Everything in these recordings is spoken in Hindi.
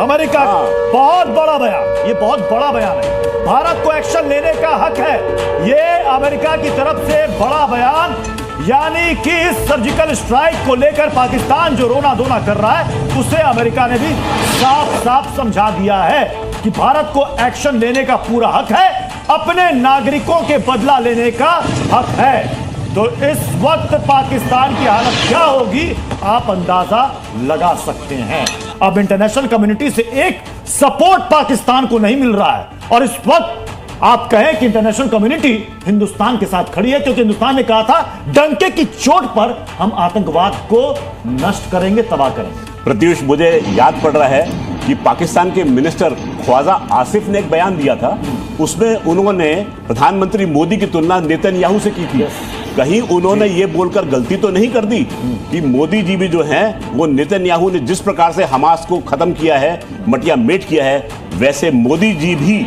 अमेरिका बहुत बड़ा बयान, ये बहुत बड़ा बयान है। भारत को एक्शन लेने का हक है, ये अमेरिका की तरफ से बड़ा बयान। यानी कि इस सर्जिकल स्ट्राइक को लेकर पाकिस्तान जो रोना धोना कर रहा है, उसे अमेरिका ने भी साफ साफ समझा दिया है कि भारत को एक्शन लेने का पूरा हक है, अपने नागरिकों के बदला लेने का हक है। तो इस वक्त पाकिस्तान की हालत क्या होगी आप अंदाजा लगा सकते हैं। अब इंटरनेशनल कम्युनिटी से एक सपोर्ट पाकिस्तान को नहीं मिल रहा है, और इस वक्त आप कहें कि इंटरनेशनल कम्युनिटी हिंदुस्तान के साथ खड़ी है, क्योंकि हिंदुस्तान ने कहा था डंके की चोट पर हम आतंकवाद को नष्ट करेंगे, तबाह करेंगे। प्रत्युष, मुझे याद पड़ रहा है कि पाकिस्तान के मिनिस्टर ख्वाजा आसिफ ने एक बयान दिया था, उसमें उन्होंने प्रधानमंत्री मोदी की तुलना नेतन्याहू से की थी। कहीं उन्होंने ये बोलकर गलती तो नहीं कर दी कि मोदी जी भी जो हैं वो नेतन्याहू ने जिस प्रकार से हमास को खत्म किया है, मटिया मेट किया है, वैसे मोदी जी भी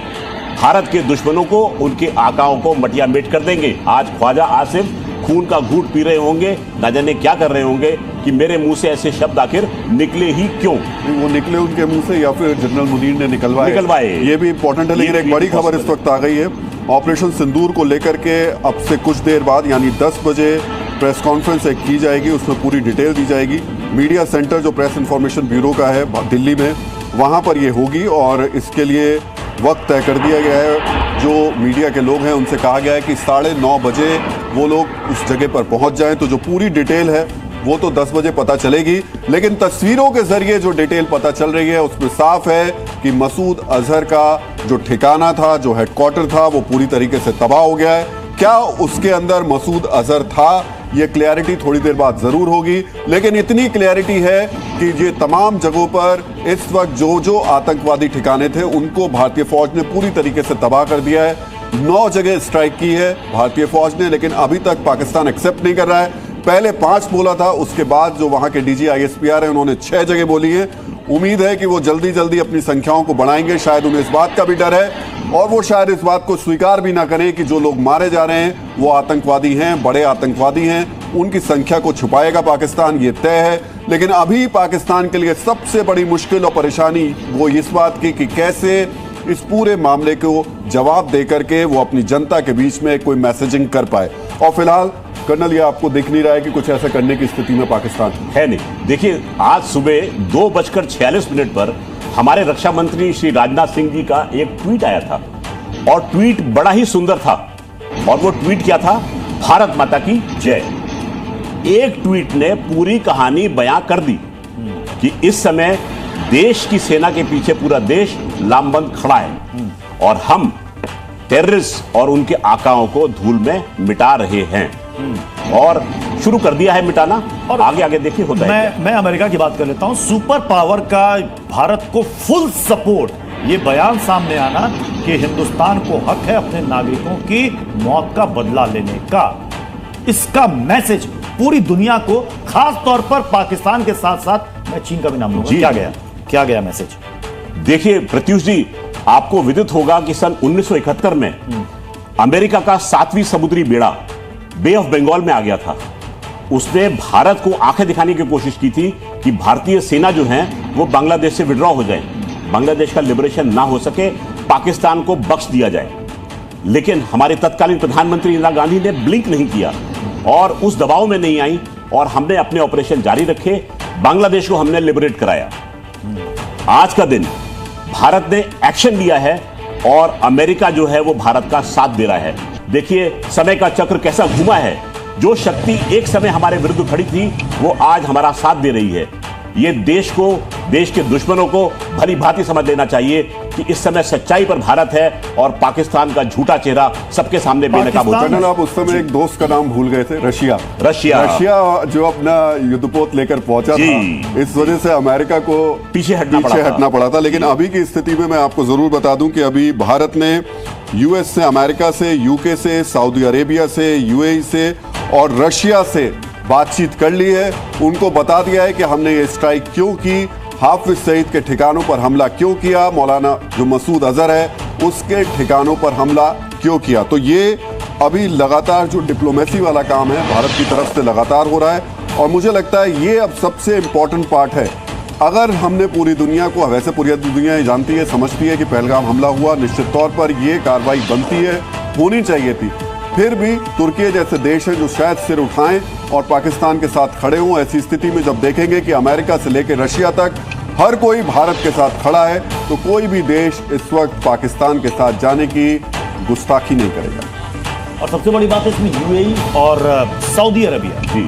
भारत के दुश्मनों को, उनके आकाओं को मटिया मेट कर देंगे। आज ख्वाजा आसिफ खून का घूंट पी रहे होंगे, ना जाने क्या कर रहे होंगे कि मेरे मुंह से ऐसे शब्द आखिर निकले ही क्यों। वो निकले उनके मुंह से या फिर जनरल मुनीर ने निकलवाए, ये भी इंपॉर्टेंट है। लेकिन एक बड़ी खबर इस वक्त आ गई है ऑपरेशन सिंदूर को लेकर के। अब से कुछ देर बाद यानी 10 बजे प्रेस कॉन्फ्रेंस एक की जाएगी, उसमें पूरी डिटेल दी जाएगी। मीडिया सेंटर जो प्रेस इंफॉर्मेशन ब्यूरो का है दिल्ली में, वहाँ पर ये होगी और इसके लिए वक्त तय कर दिया गया है। जो मीडिया के लोग हैं उनसे कहा गया है कि 9:30 बजे वो लोग उस जगह पर पहुंच जाएं। तो जो पूरी डिटेल है वो तो 10 बजे पता चलेगी, लेकिन तस्वीरों के जरिए जो डिटेल पता चल रही है उसमें साफ है कि मसूद अजहर का जो ठिकाना था, जो हेडक्वार्टर था, वो पूरी तरीके से तबाह हो गया है। क्या उसके अंदर मसूद अजहर था, ये क्लैरिटी थोड़ी देर बाद जरूर होगी, लेकिन इतनी क्लैरिटी है कि ये तमाम जगहों पर इस वक्त जो जो आतंकवादी ठिकाने थे उनको भारतीय फौज ने पूरी तरीके से तबाह कर दिया है। 9 जगह स्ट्राइक की है भारतीय फौज ने, लेकिन अभी तक पाकिस्तान एक्सेप्ट नहीं कर रहा है। पहले 5 बोला था, उसके बाद जो वहां के डीजी ISPR है उन्होंने 6 जगह बोली है। उम्मीद है कि वो जल्दी जल्दी अपनी संख्याओं को बढ़ाएंगे। शायद उन्हें इस बात का भी डर है और वो शायद इस बात को स्वीकार भी ना करें कि जो लोग मारे जा रहे हैं वो आतंकवादी हैं, बड़े आतंकवादी हैं। उनकी संख्या को छुपाएगा पाकिस्तान, ये तय है। लेकिन अभी पाकिस्तान के लिए सबसे बड़ी मुश्किल और परेशानी वो इस बात की कि कैसे इस पूरे मामले को जवाब देकर के वो अपनी जनता के बीच में कोई मैसेजिंग कर पाए। और फिलहाल कर्नल, ये आपको दिख नहीं रहा है कि कुछ ऐसा करने की स्थिति में पाकिस्तान है नहीं। देखिए, आज सुबह 2:46 पर हमारे रक्षा मंत्री श्री राजनाथ सिंह जी का एक ट्वीट आया था, और ट्वीट बड़ा ही सुंदर था। और वो ट्वीट क्या था? भारत माता की जय। एक ट्वीट ने पूरी कहानी बयां कर दी कि इस समय देश की सेना के पीछे पूरा देश लामबंद खड़ा है और हम टेररिस्ट और उनके आकाओं को धूल में मिटा रहे हैं, और शुरू कर दिया है मिटाना। और आगे आगे देखिए होता है। मैं अमेरिका की बात कर लेता हूं। सुपर पावर का भारत को फुल सपोर्ट, ये बयान सामने आना कि हिंदुस्तान को हक है अपने नागरिकों की मौत का बदला लेने का, इसका मैसेज पूरी दुनिया को, खास तौर पर पाकिस्तान के साथ साथ मैं चीन का भी नाम लूंगा, क्या गया मैसेज? देखिए प्रत्युष जी, आपको विदित होगा कि सन 1971 में अमेरिका का 7वीं समुद्री बेड़ा बे ऑफ बंगाल में आ गया था। उसने भारत को आंखें दिखाने की कोशिश की थी कि भारतीय सेना जो है वो बांग्लादेश से विड्रॉ हो जाए, बांग्लादेश का लिबरेशन ना हो सके, पाकिस्तान को बख्श दिया जाए। लेकिन हमारे तत्कालीन प्रधानमंत्री इंदिरा गांधी ने ब्लिंक नहीं किया और उस दबाव में नहीं आई, और हमने अपने ऑपरेशन जारी रखे, बांग्लादेश को हमने लिबरेट कराया। आज का दिन भारत ने एक्शन लिया है और अमेरिका जो है वो भारत का साथ दे रहा है। देखिए समय का चक्र कैसा घूमा है। जो शक्ति एक समय हमारे विरुद्ध खड़ी थी वो आज हमारा साथ दे रही है। ये देश को, देश के दुश्मनों को भली भांति समझ लेना चाहिए कि इस समय सच्चाई पर भारत है और पाकिस्तान का झूठा चेहरा सबके सामने बेनकाब होता है। आप उस समय एक दोस्त का नाम भूल गए थे, रशिया जो अपना युद्धपोत लेकर पहुंचा था, इस वजह से अमेरिका को पीछे हटना पड़ा था। लेकिन अभी की स्थिति में मैं आपको जरूर बता दूं कि अभी भारत ने US से, अमेरिका से, UK से, सऊदी अरेबिया से, UAE से और रशिया से बातचीत कर ली है। उनको बता दिया है कि हमने ये स्ट्राइक क्यों की, हाफिज सईद के ठिकानों पर हमला क्यों किया, मौलाना जो मसूद अजहर है उसके ठिकानों पर हमला क्यों किया। तो ये अभी लगातार जो डिप्लोमेसी वाला काम है भारत की तरफ से लगातार हो रहा है, और मुझे लगता है ये अब सबसे इंपॉर्टेंट पार्ट है। अगर हमने पूरी दुनिया को, वैसे पूरी दुनिया ये जानती है, समझती है कि पहलगाम हमला हुआ, निश्चित तौर पर ये कार्रवाई बनती है, होनी चाहिए थी, फिर भी तुर्की जैसे देश हैं जो शायद सिर उठाएं और पाकिस्तान के साथ खड़े हों। ऐसी स्थिति में जब देखेंगे कि अमेरिका से लेकर रशिया तक हर कोई भारत के साथ खड़ा है, तो कोई भी देश इस वक्त पाकिस्तान के साथ जाने की गुस्ताखी नहीं करेगा। और सबसे बड़ी बात है इसमें यूएई और सऊदी अरबिया जी,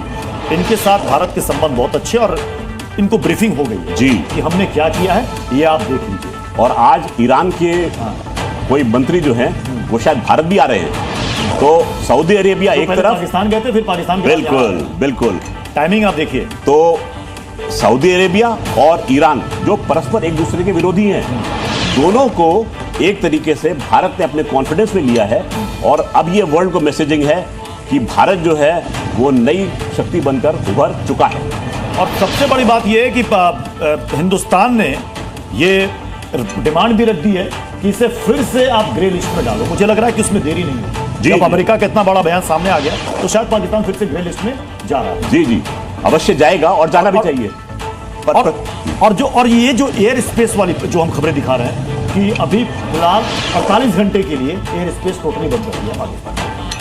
इनके साथ भारत के संबंध बहुत अच्छे, और इनको ब्रीफिंग हो गई है जी कि हमने क्या किया है, ये आप देख लीजिए। और आज ईरान के कोई मंत्री जो हैं वो शायद भारत भी आ रहे हैं। तो सऊदी अरेबिया तो एक पहले तरफ, पाकिस्तान गए थे, फिर पाकिस्तान के बाद बिल्कुल यहाँ। बिल्कुल, टाइमिंग आप देखिए। तो सऊदी अरेबिया और ईरान जो परस्पर एक दूसरे के विरोधी हैं, दोनों को एक तरीके से भारत ने अपने कॉन्फिडेंस में लिया है। और अब ये वर्ल्ड को मैसेजिंग है कि भारत जो है वो नई शक्ति बनकर उभर चुका है। और सबसे बड़ी बात यह है कि हिंदुस्तान ने ये डिमांड भी रख दी है कि इसे फिर से आप ग्रे लिस्ट में डालो। मुझे लग रहा है कि उसमें देरी नहीं है। जी, जब जी। अमेरिका का इतना बड़ा बयान सामने आ गया तो शायद पाकिस्तान फिर से ग्रे लिस्ट में जा रहा है। जी जी, अवश्य जाएगा और जाना भी चाहिए। और ये जो एयर स्पेस वाली जो हम खबरें दिखा रहे हैं कि अभी फिलहाल 48 घंटे के लिए एयर स्पेस टोटली बंद कर दिया पाकिस्तान।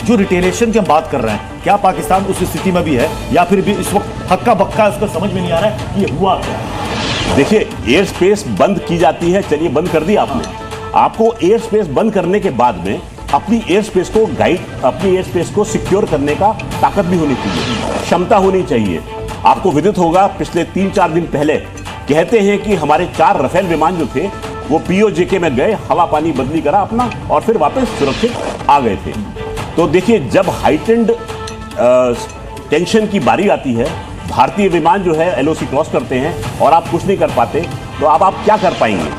जो रिटेलिएशन की हम बात कर रहे हैं, क्या पाकिस्तान उस स्थिति में भी है या फिर भी इस वक्त हक्का बक्का उसका समझ में नहीं आ रहा है कि ये हुआ क्या है? देखिए, एयर स्पेस बंद की जाती है, चलिए बंद कर दी आपने। आपको एयर स्पेस बंद करने के बाद में अपनी एयर स्पेस को अपनी एयर स्पेस को सिक्योर करने का ताकत भी होनी चाहिए, क्षमता होनी चाहिए। आपको विदित होगा पिछले 3-4 दिन पहले कहते हैं कि हमारे 4 राफेल विमान जो थे वो पीओजेके में गए, हवा पानी बदली करा अपना और फिर वापस सुरक्षित आ गए थे। तो देखिए, जब हाइटेंड टेंशन की बारी आती है, भारतीय विमान जो है एलओसी क्रॉस करते हैं और आप कुछ नहीं कर पाते, तो अब आप क्या कर पाएंगे?